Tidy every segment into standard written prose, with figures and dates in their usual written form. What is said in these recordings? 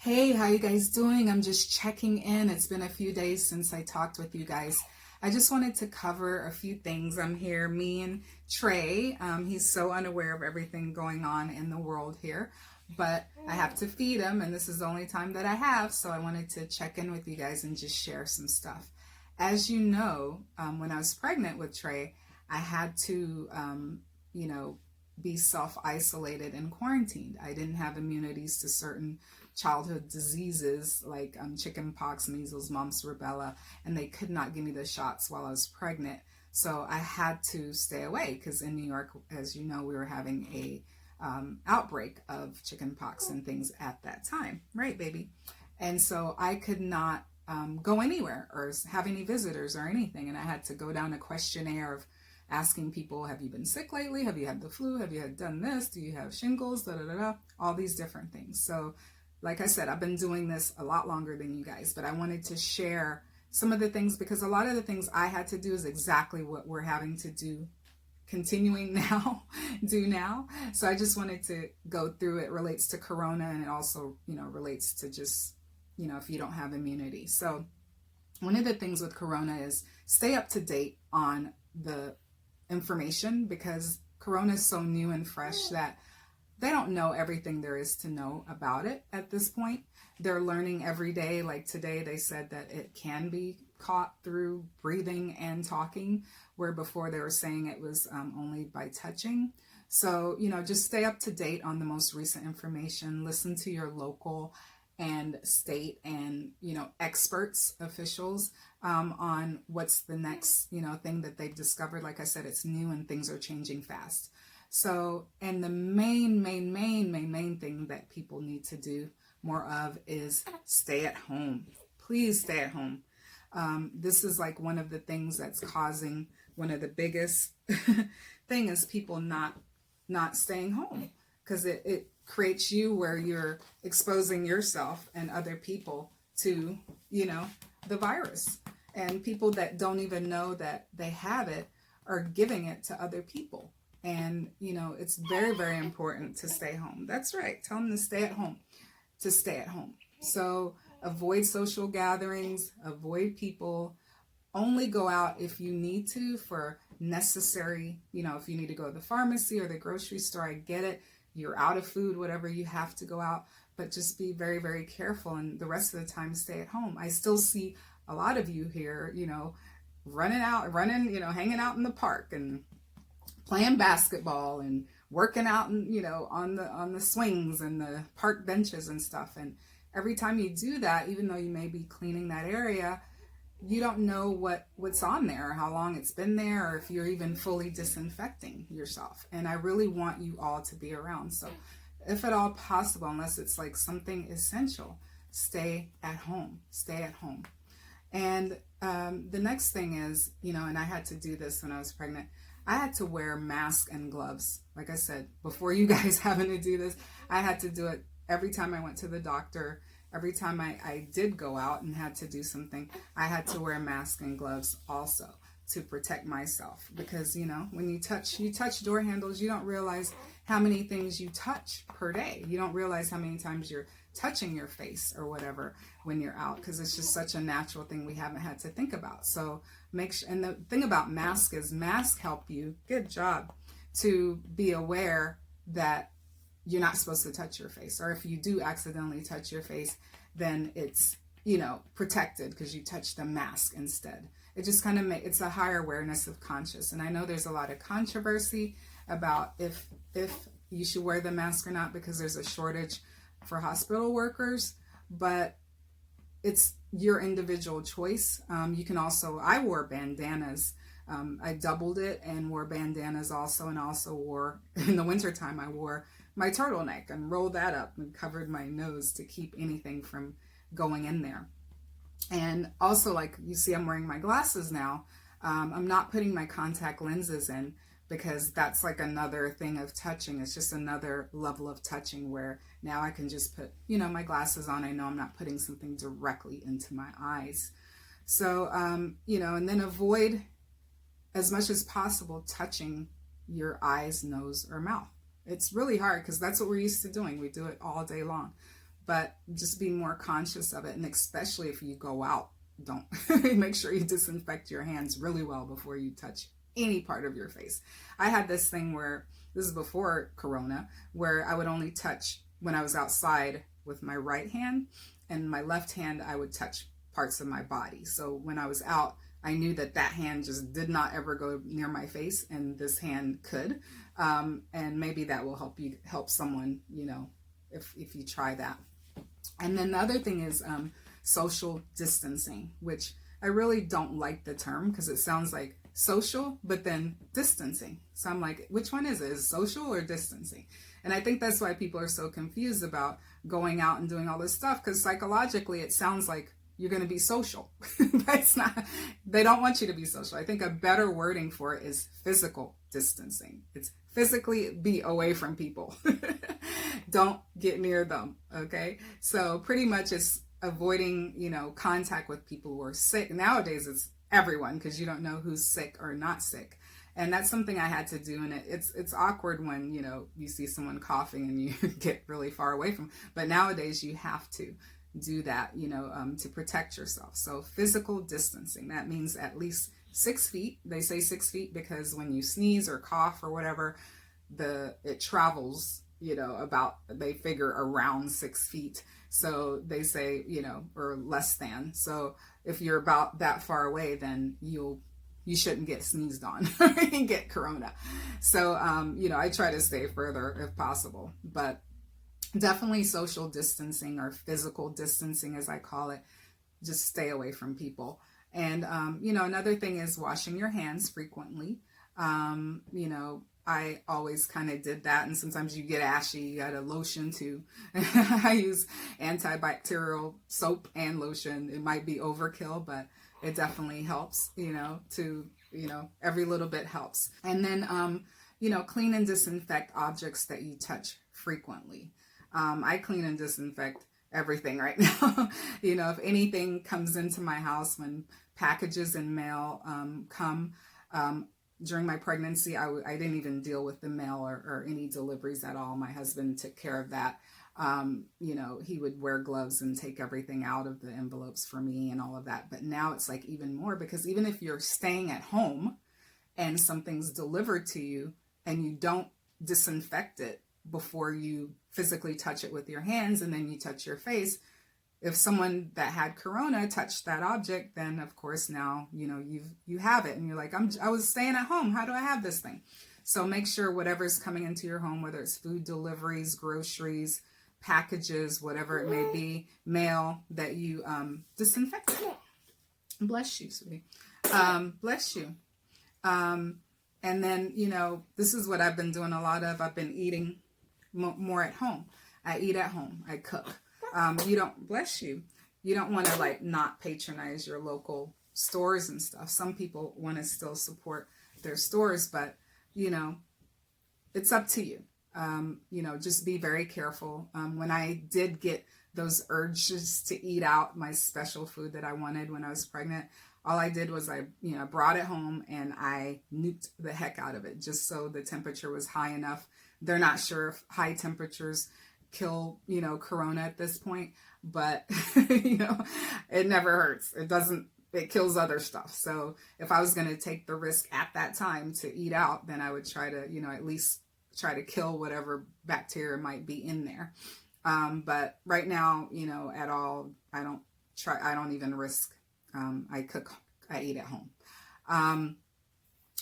Hey, how you guys doing? I'm just checking in. It's been a few days since I talked with you guys. I just wanted to cover a few things. I'm here, me and Trey. He's so unaware of everything going on in the world here, but I have to feed him, and this is the only time that I have, so I wanted to check in with you guys and just share some stuff. As you know, when I was pregnant with Trey, I had to, you know, be self-isolated and quarantined. I didn't have immunities to certain childhood diseases like chicken pox, measles, mumps, rubella, and they could not give me the shots while I was pregnant. So I had to stay away because in New York, as you know, we were having a outbreak of chicken pox and things at that time, right, baby? And so I could not go anywhere or have any visitors or anything, and I had to go down a questionnaire of asking people, have you been sick lately? Have you had the flu? Have you had done this? Do you have shingles? Da, da, da, da. All these different things. So like I said, I've been doing this a lot longer than you guys, but I wanted to share some of the things because a lot of the things I had to do is exactly what we're having to do, continuing now, do now. So I just wanted to go through it. Relates to Corona, and it also, relates to just, if you don't have immunity. So one of the things with Corona is stay up to date on the information because Corona is so new and fresh that they don't know everything there is to know about it at this point. They're learning every day. Like today, they said that it can be caught through breathing and talking, where before they were saying it was only by touching. So, just stay up to date on the most recent information. Listen to your local and state and, experts, officials on what's the next, thing that they've discovered. Like I said, it's new and things are changing fast. So, and the main thing that people need to do more of is stay at home. Please stay at home. This is like one of the things that's causing one of the biggest thing is people not staying home because it creates you where you're exposing yourself and other people to, the virus. And people that don't even know that they have it are giving it to other people. And, it's very, very important to stay home. That's right. Tell them to stay at home, So avoid social gatherings, avoid people. Only go out if you need to for necessary, if you need to go to the pharmacy or the grocery store, I get it. You're out of food, whatever, you have to go out. But just be very, very careful. And the rest of the time, stay at home. I still see a lot of you here, running, hanging out in the park and playing basketball and working out and on the swings and the park benches and stuff. And every time you do that, even though you may be cleaning that area, you don't know what's on there, how long it's been there, or if you're even fully disinfecting yourself. And I really want you all to be around. So if at all possible, unless it's like something essential, stay at home. And the next thing is, and I had to do this when I was pregnant, I had to wear mask and gloves. Like I said, before you guys having to do this, I had to do it every time I went to the doctor. Every time I did go out and had to do something, I had to wear a mask and gloves also to protect myself. Because, when you touch door handles, you don't realize how many things you touch per day. You don't realize how many times you're touching your face or whatever when you're out, because it's just such a natural thing we haven't had to think about. So make sure, and the thing about masks is masks help you, good job, to be aware that you're not supposed to touch your face. Or if you do accidentally touch your face, then it's, protected because you touch the mask instead. It just kind of it's a higher awareness of conscious. And I know there's a lot of controversy about if you should wear the mask or not because there's a shortage for hospital workers, but it's your individual choice. You can also, I wore bandanas. I doubled it and wore bandanas also, and also wore, in the wintertime, I wore my turtleneck and rolled that up and covered my nose to keep anything from going in there. And also, like you see, I'm wearing my glasses now. I'm not putting my contact lenses in because that's like another thing of touching. It's just another level of touching where now I can just put, my glasses on. I know I'm not putting something directly into my eyes. So, and then avoid as much as possible touching your eyes, nose, or mouth. It's really hard because that's what we're used to doing. We do it all day long. but just be more conscious of it. And especially if you go out, don't make sure you disinfect your hands really well before you touch any part of your face. I had this thing where, this is before Corona, where I would only touch when I was outside with my right hand, and my left hand I would touch parts of my body. So when I was out, I knew that that hand just did not ever go near my face, and this hand could. And maybe that will help someone, if you try that. And then the other thing is social distancing, which I really don't like the term because it sounds like social, but then distancing. So I'm like, which one is it? Is it social or distancing? And I think that's why people are so confused about going out and doing all this stuff, because psychologically it sounds like you're going to be social. But it's not. They don't want you to be social. I think a better wording for it is physical distancing. It's physically be away from people. Don't get near them. Okay. So pretty much it's avoiding, contact with people who are sick. Nowadays it's everyone, because you don't know who's sick or not sick. And that's something I had to do. And it's awkward when, you see someone coughing and you get really far away from. But nowadays you have to do that, to protect yourself. So physical distancing, that means at least 6 feet. They say 6 feet because when you sneeze or cough or whatever, it travels, they figure around 6 feet. So they say, or less than. So if you're about that far away, then you shouldn't get sneezed on and get corona. So, I try to stay further if possible, but definitely social distancing, or physical distancing as I call it. Just stay away from people. And, another thing is washing your hands frequently. I always kind of did that. And sometimes you get ashy, you got a lotion too. I use antibacterial soap and lotion. It might be overkill, but it definitely helps, every little bit helps. And then, clean and disinfect objects that you touch frequently. I clean and disinfect everything right now. If anything comes into my house, when packages and mail come, during my pregnancy, I didn't even deal with the mail or any deliveries at all. My husband took care of that. He would wear gloves and take everything out of the envelopes for me and all of that. But now it's like even more, because even if you're staying at home and something's delivered to you and you don't disinfect it before you physically touch it with your hands, and then you touch your face, if someone that had corona touched that object, then of course now, you have it, and you're like, I was staying at home. How do I have this thing? So make sure whatever's coming into your home, whether it's food deliveries, groceries, packages, whatever it may be, mail, that you disinfect it. Bless you, sweetie. Bless you. And then, this is what I've been doing a lot of. I've been eating more at home. I eat at home. I cook. Bless you. You don't want to not patronize your local stores and stuff. Some people want to still support their stores, but it's up to you. Just be very careful. When I did get those urges to eat out my special food that I wanted when I was pregnant, all I did was I brought it home and I nuked the heck out of it, just so the temperature was high enough. They're not sure if high temperatures kill, corona at this point, but, it never hurts. It kills other stuff. So if I was going to take the risk at that time to eat out, then I would try to, at least try to kill whatever bacteria might be in there. But right now, at all, I don't even risk. I cook, I eat at home.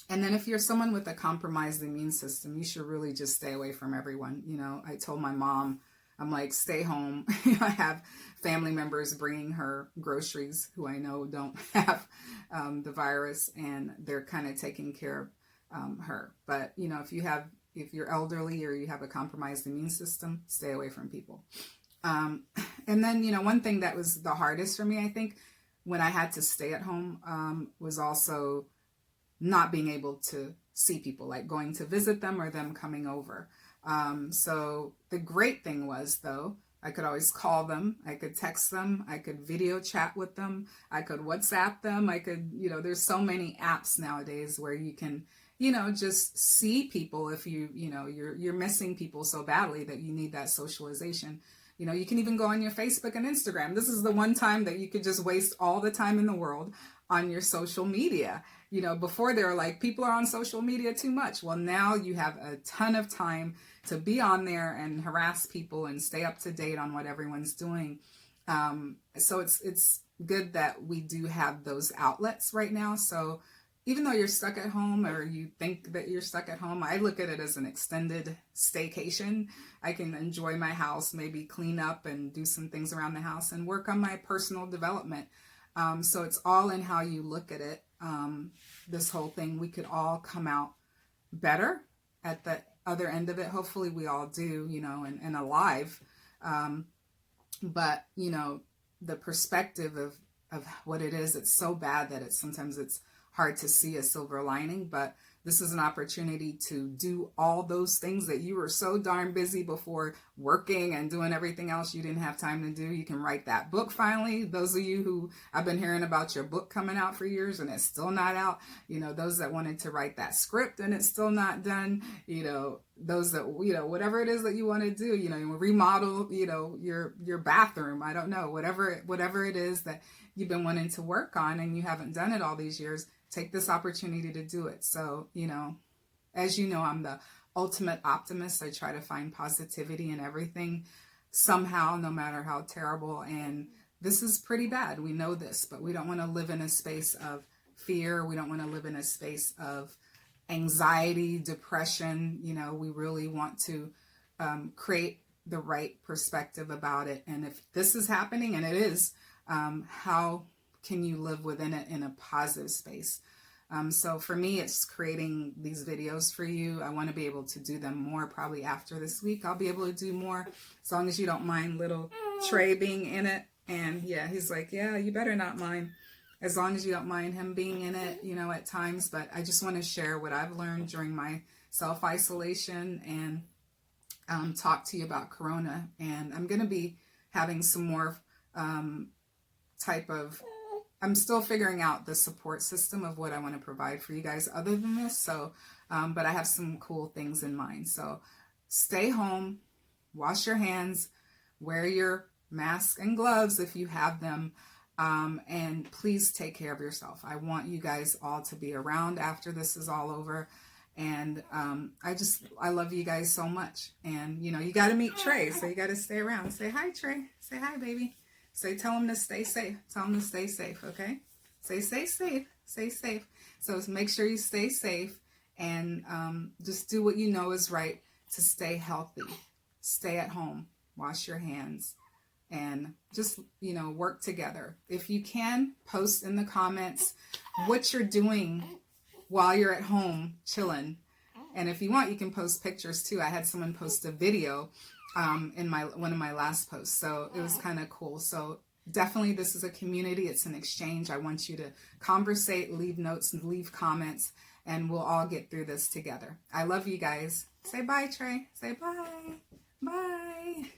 And then if you're someone with a compromised immune system, you should really just stay away from everyone. I told my mom, I'm like, stay home. I have family members bringing her groceries who I know don't have the virus, and they're kind of taking care of her. But, if you're elderly or you have a compromised immune system, stay away from people. And then, one thing that was the hardest for me, I think, when I had to stay at home, was also not being able to see people, like going to visit them or them coming over. So the great thing was, though, I could always call them, I could text them, I could video chat with them, I could WhatsApp them, I could, there's so many apps nowadays where you can, just see people if you're missing people so badly that you need that socialization. You know, you can even go on your Facebook and Instagram. This is the one time that you could just waste all the time in the world on your social media. You know, before they were like, people are on social media too much. Well, now you have a ton of time to be on there and harass people and stay up to date on what everyone's doing. So it's good that we do have those outlets right now. So even though you're stuck at home, or you think that you're stuck at home, I look at it as an extended staycation. I can enjoy my house, maybe clean up and do some things around the house and work on my personal development. So it's all in how you look at it. This whole thing, we could all come out better at the other end of it. Hopefully we all do, you know, and alive. But, you know, the perspective of what it is, it's so bad that sometimes it's hard to see a silver lining, but this is an opportunity to do all those things that you were so darn busy before working and doing everything else you didn't have time to do. You can write that book finally. Those of you who I've been hearing about your book coming out for years and it's still not out, you know, those that wanted to write that script and it's still not done, you know, those that, you know, whatever it is that you want to do, you know, you remodel, you know, your bathroom, I don't know, whatever it is that you've been wanting to work on and you haven't done it all these years, take this opportunity to do it. So, you know, as you know, I'm the ultimate optimist. I try to find positivity in everything somehow, no matter how terrible. And this is pretty bad. We know this, but we don't want to live in a space of fear. We don't want to live in a space of anxiety, depression. You know, we really want to create the right perspective about it. And if this is happening, and it is, how can you live within it in a positive space? So for me, it's creating these videos for you. I want to be able to do them more. Probably after this week, I'll be able to do more, as long as you don't mind little Trey being in it. And yeah, he's like, yeah, you better not mind, as long as you don't mind him being in it, you know, at times. But I just want to share what I've learned during my self-isolation and talk to you about Corona. And I'm going to be having some more I'm still figuring out the support system of what I want to provide for you guys other than this. So, but I have some cool things in mind. So stay home, wash your hands, wear your mask and gloves if you have them. And please take care of yourself. I want you guys all to be around after this is all over. And I love you guys so much. And, you know, you got to meet Trey, so you got to stay around. Say hi, Trey. Say hi, baby. Tell him to stay safe. Tell him to stay safe, okay? Stay safe. Stay safe. So make sure you stay safe and just do what you know is right to stay healthy. Stay at home. Wash your hands. And just, you know, work together. If you can, post in the comments what you're doing while you're at home chilling. And if you want, you can post pictures too. I had someone post a video in one of my last posts, so it was kind of cool. So definitely, this is a community. It's an exchange. I want you to conversate, leave notes, and leave comments, and we'll all get through this together. I love you guys. Say bye, Trey. Say bye. Bye.